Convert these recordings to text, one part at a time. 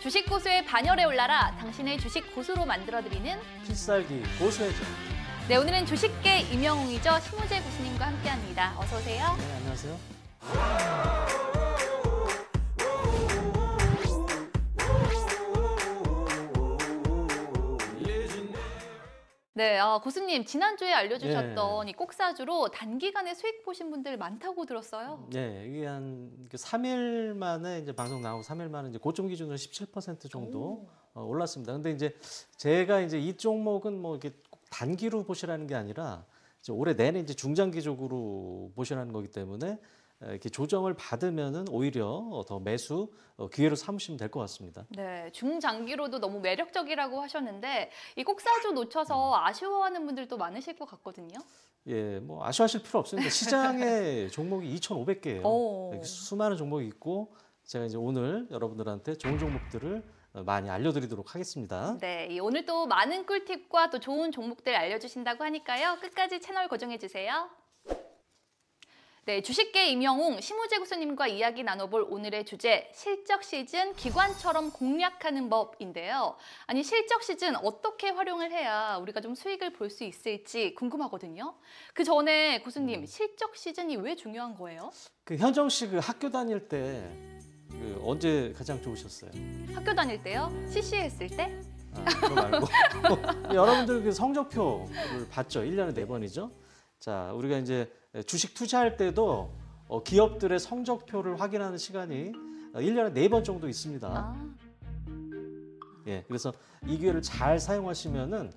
주식 고수의 반열에 올라라 당신의 주식 고수로 만들어드리는 필살기 고수회전. 네, 오늘은 주식계 임영웅이죠. 심우재 고수님과 함께합니다. 어서 오세요. 네, 안녕하세요. 네, 고수님 지난주에 알려주셨던 이 꼭사주로 단기간에 수익 보신 분들 많다고 들었어요. 네, 이게 한 3일 만에 이제 방송 나오고 3일 만에 이제 고점 기준으로 17% 정도 올랐습니다. 근데 이제 제가 이제 이 종목은 뭐 이렇게 꼭 단기로 보시라는 게 아니라 이제 올해 내내 이제 중장기적으로 보시라는 거기 때문에 이렇게 조정을 받으면은 오히려 더 매수 기회로 삼으시면 될 것 같습니다. 네, 중장기로도 너무 매력적이라고 하셨는데 이 꼭사주 놓쳐서 아쉬워하는 분들도 많으실 것 같거든요. 예, 뭐 아쉬워하실 필요 없습니다. 시장에 종목이 2,500개예요. 수많은 종목이 있고 제가 이제 오늘 여러분들한테 좋은 종목들을 많이 알려드리도록 하겠습니다. 네, 오늘 또 많은 꿀팁과 또 좋은 종목들 알려주신다고 하니까요. 끝까지 채널 고정해 주세요. 네, 주식계 임영웅, 심우재 고수님과 이야기 나눠볼 오늘의 주제, 실적 시즌 기관처럼 공략하는 법인데요. 아니, 실적 시즌 어떻게 활용을 해야 우리가 좀 수익을 볼 수 있을지 궁금하거든요. 그 전에 고수님, 실적 시즌이 왜 중요한 거예요? 그 현정 씨 그 학교 다닐 때 언제 가장 좋으셨어요? 학교 다닐 때요? CC 했을 때? 그거 말고 여러분들 그 성적표를 봤죠? 1년에 4번이죠? 자, 우리가 이제 주식 투자할 때도 기업들의 성적표를 확인하는 시간이 1년에 4번 정도 있습니다. 예, 그래서 이 기회를 잘 사용하시면은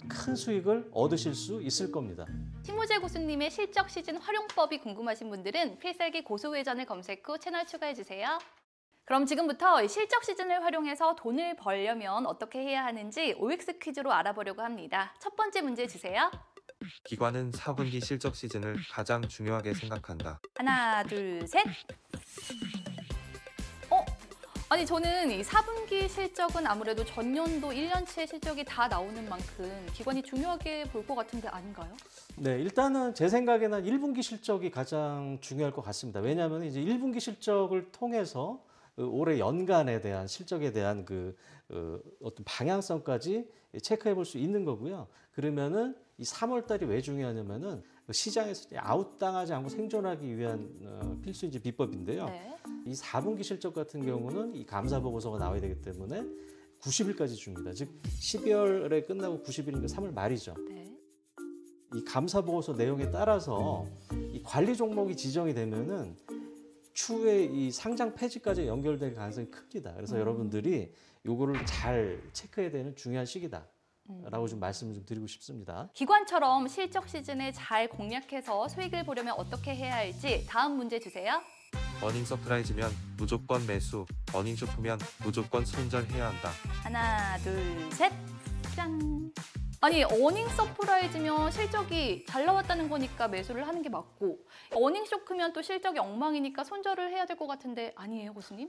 큰 수익을 얻으실 수 있을 겁니다. 심우재 고수님의 실적 시즌 활용법이 궁금하신 분들은 필살기 고수회전을 검색 후 채널 추가해 주세요. 그럼 지금부터 실적 시즌을 활용해서 돈을 벌려면 어떻게 해야 하는지 OX 퀴즈로 알아보려고 합니다. 첫 번째 문제 주세요. 기관은 4분기 실적 시즌을 가장 중요하게 생각한다. 하나, 둘, 셋. 아니 저는 이 4분기 실적은 아무래도 전년도 1년치의 실적이 다 나오는 만큼 기관이 중요하게 볼 것 같은데 아닌가요? 네, 일단은 제 생각에는 1분기 실적이 가장 중요할 것 같습니다. 왜냐하면 이제 1분기 실적을 통해서 올해 연간에 대한 실적에 대한 어떤 방향성까지 체크해 볼 수 있는 거고요. 그러면은 이 3월 달이 왜 중요하냐면은 시장에서 아웃당하지 않고 생존하기 위한 필수인지 비법인데요. 네. 이 4분기 실적 같은 경우는 이 감사 보고서가 나와야 되기 때문에 90일까지 줍니다. 즉 12월에 끝나고 90일이니까 3월 말이죠. 네. 이 감사 보고서 내용에 따라서 이 관리 종목이 지정이 되면은 추후에 이 상장 폐지까지 연결될 가능성이 큽니다. 그래서 여러분들이 요거를 잘 체크해야 되는 중요한 시기다. 라고 좀 말씀을 좀 드리고 싶습니다. 기관처럼 실적 시즌에 잘 공략해서 수익을 보려면 어떻게 해야 할지 다음 문제 주세요. 어닝 서프라이즈면 무조건 매수, 어닝 쇼크면 무조건 손절해야 한다. 하나, 둘, 셋. 짠. 아니 어닝 서프라이즈면 실적이 잘 나왔다는 거니까 매수를 하는 게 맞고 어닝 쇼크면 또 실적이 엉망이니까 손절을 해야 될 것 같은데 아니에요, 고수님?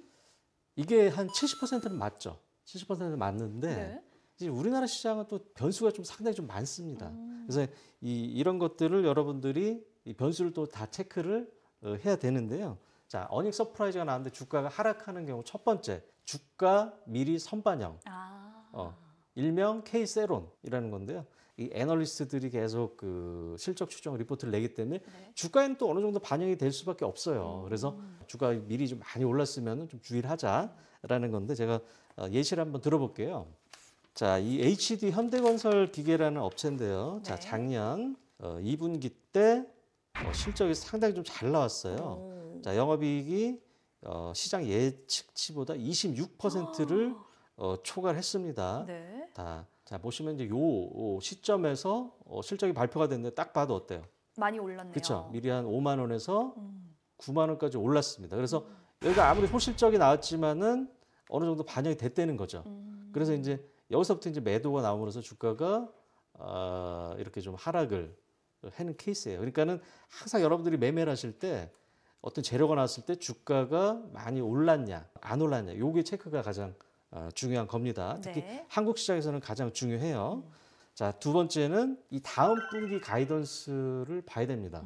이게 한 70%는 맞죠. 70%는 맞는데 네. 이제 우리나라 시장은 또 변수가 좀 상당히 좀 많습니다. 그래서 이런 것들을 여러분들이 이 변수를 또 다 체크를 해야 되는데요. 자, 어닝 서프라이즈가 나왔는데 주가가 하락하는 경우 첫 번째, 주가 미리 선반영. 일명 K세론이라는 건데요. 이 애널리스트들이 계속 그 실적 추정 리포트를 내기 때문에 주가에는 또 어느 정도 반영이 될 수밖에 없어요. 그래서 주가 미리 좀 많이 올랐으면 좀 주의를 하자라는 건데 제가 예시를 한번 들어볼게요. 자, 이 HD 현대건설 기계라는 업체인데요. 자, 작년 2분기 때 실적이 상당히 좀 잘 나왔어요. 자, 영업이익이 시장 예측치보다 26%를 초과를 했습니다. 네. 자, 보시면 이제 요 시점에서 실적이 발표가 됐는데 딱 봐도 어때요? 많이 올랐네요. 그렇죠. 미리 한 5만 원에서 9만 원까지 올랐습니다. 그래서 여기가 아무리 소실적이 나왔지만은 어느 정도 반영이 됐다는 거죠. 그래서 이제 여기서부터 이제 매도가 나오면서 주가가 이렇게 좀 하락을 하는 케이스예요. 그러니까는 항상 여러분들이 매매를 하실 때 어떤 재료가 나왔을 때 주가가 많이 올랐냐, 안 올랐냐, 요게 체크가 가장 중요한 겁니다. 특히 한국 시장에서는 가장 중요해요. 자, 두 번째는 이 다음 분기 가이던스를 봐야 됩니다.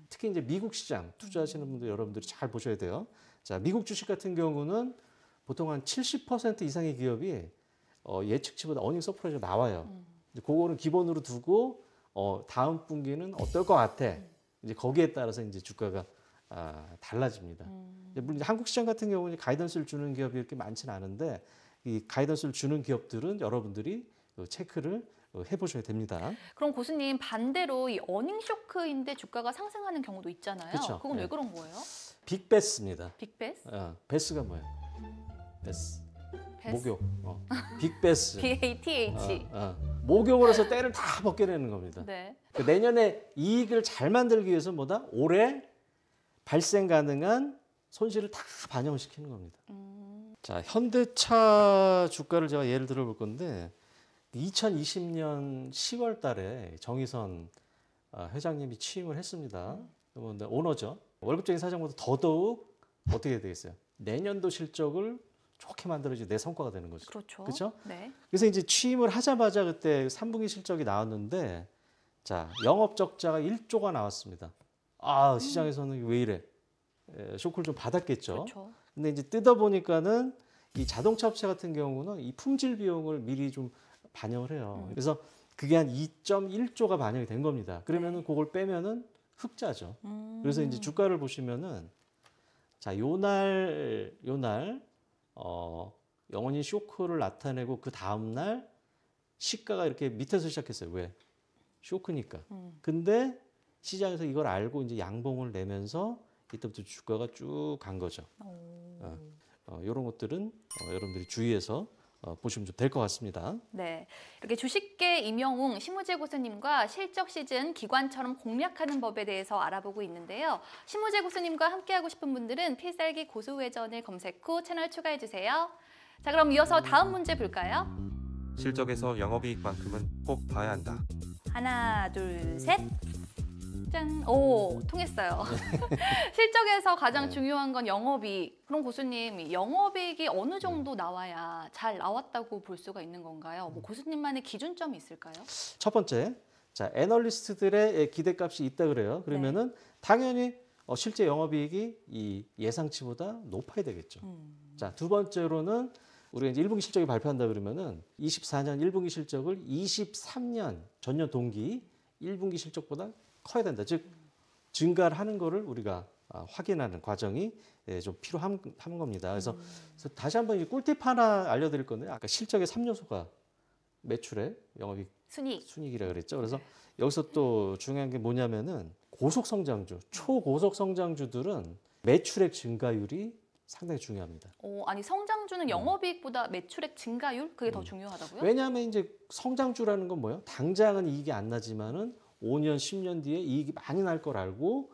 특히 이제 미국 시장 투자하시는 분들 여러분들이 잘 보셔야 돼요. 자, 미국 주식 같은 경우는 보통 한 70% 이상의 기업이 예측치보다 어닝 서프라이즈가 나와요. 이제 그거는 기본으로 두고 다음 분기는 어떨 것 같아. 이제 거기에 따라서 이제 주가가 달라집니다. 물론 이제 한국 시장 같은 경우는 가이던스를 주는 기업이 이렇게 많지는 않은데 이 가이던스를 주는 기업들은 여러분들이 체크를 해보셔야 됩니다. 그럼 고수님 반대로 이 어닝 쇼크인데 주가가 상승하는 경우도 있잖아요. 그쵸. 그건 네. 왜 그런 거예요? 빅베스입니다. 빅베스? 베스가 뭐예요? 베스. 베스? 목욕. 빅베스. BATH. 목욕을 해서 때를 다 벗겨내는 겁니다. 네. 그러니까 내년에 이익을 잘 만들기 위해서 뭐다? 올해 발생 가능한 손실을 다 반영을 시키는 겁니다. 자, 현대차 주가를 제가 예를 들어 볼 건데 2020년 10월 달에 정의선 회장님이 취임을 했습니다. 오너죠. 월급적인 사정보다 더더욱 어떻게 해야 되겠어요? 내년도 실적을 좋게 만들어야지 내 성과가 되는 거죠. 그렇죠. 그렇죠? 네. 그래서 이제 취임을 하자마자 그때 3분기 실적이 나왔는데 자, 영업 적자가 1조가 나왔습니다. 시장에서는 왜 이래? 쇼크를 좀 받았겠죠. 그렇죠. 근데 이제 뜯어 보니까는 이 자동차 업체 같은 경우는 이 품질 비용을 미리 좀 반영을 해요. 그래서 그게 한 2.1조가 반영이 된 겁니다. 그러면은 그걸 빼면은 흑자죠. 그래서 이제 주가를 보시면은 자, 요날 영원히 쇼크를 나타내고 그 다음 날 시가가 이렇게 밑에서 시작했어요. 왜? 쇼크니까. 근데 시장에서 이걸 알고 이제 양봉을 내면서 이때부터 주가가 쭉 간 거죠. 이런 것들은 여러분들이 주의해서 보시면 좀 될 것 같습니다. 네, 이렇게 주식계 임영웅 심우재 고수님과 실적 시즌 기관처럼 공략하는 법에 대해서 알아보고 있는데요. 심우재 고수님과 함께하고 싶은 분들은 필살기 고수회전을 검색 후 채널 추가해주세요. 자, 그럼 이어서 다음 문제 볼까요? 실적에서 영업이익만큼은 꼭 봐야 한다. 하나, 둘, 셋. 짠! 오, 통했어요. 실적에서 가장 네. 중요한 건 영업이익. 그럼 고수님, 영업이익이 어느 정도 나와야 잘 나왔다고 볼 수가 있는 건가요? 뭐 고수님만의 기준점이 있을까요? 첫 번째, 자, 애널리스트들의 기대값이 있다 그래요. 그러면은 당연히 실제 영업이익이 이 예상치보다 높아야 되겠죠. 자, 두 번째로는 우리가 이제 1분기 실적이 발표한다 그러면은 24년 1분기 실적을 23년 전년 동기 1분기 실적보다 커야 된다. 즉 증가를 하는 거를 우리가 확인하는 과정이 좀 필요한 겁니다. 그래서 다시 한번 이 꿀팁 하나 알려드릴 건데 아까 실적의 3요소가 매출액, 영업이익, 순이익이라 그랬죠. 그래서 여기서 또 중요한 게 뭐냐면은 고속 성장주, 초고속 성장주들은 매출액 증가율이 상당히 중요합니다. 아니 성장주는 영업이익보다 매출액 증가율 그게 더 중요하다고요? 왜냐하면 이제 성장주라는 건 뭐예요? 당장은 이익이 안 나지만은 5년, 10년 뒤에 이익이 많이 날 걸 알고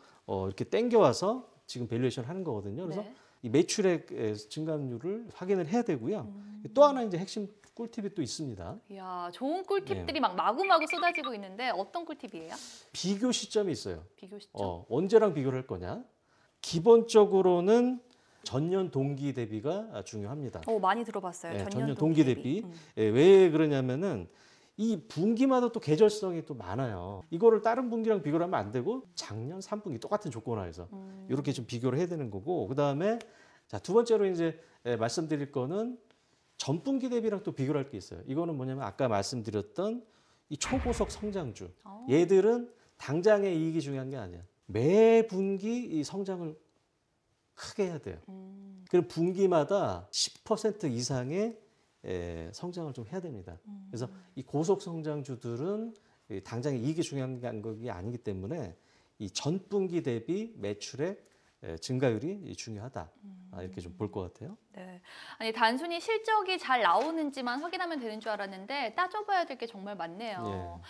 이렇게 땡겨와서 지금 밸류에이션 하는 거거든요. 그래서 네. 이 매출액 증가율을 확인을 해야 되고요. 또 하나 이제 핵심 꿀팁이 또 있습니다. 이야, 좋은 꿀팁들이 막 마구마구 쏟아지고 있는데 어떤 꿀팁이에요? 비교 시점이 있어요. 비교 시점. 언제랑 비교를 할 거냐? 기본적으로는 전년 동기 대비가 중요합니다. 많이 들어봤어요. 네, 전년 동기 대비. 왜 그러냐면은 이 분기마다 또 계절성이 또 많아요. 이거를 다른 분기랑 비교를 하면 안 되고 작년 3분기 똑같은 조건 하에서 이렇게 좀 비교를 해야 되는 거고 그다음에 자, 두 번째로 이제 말씀드릴 거는 전분기 대비랑 또 비교를 할 게 있어요. 이거는 뭐냐면 아까 말씀드렸던 이 초고속 성장주. 얘들은 당장의 이익이 중요한 게 아니야. 매 분기 이 성장을 크게 해야 돼요. 그럼 분기마다 10% 이상의 성장을 좀 해야 됩니다. 그래서 이 고속 성장주들은 당장의 이익이 중요한 게 아니기 때문에 이 전분기 대비 매출액 증가율이 중요하다. 이렇게 좀 볼 것 같아요. 네. 아니 단순히 실적이 잘 나오는지만 확인하면 되는 줄 알았는데 따져봐야 될 게 정말 많네요.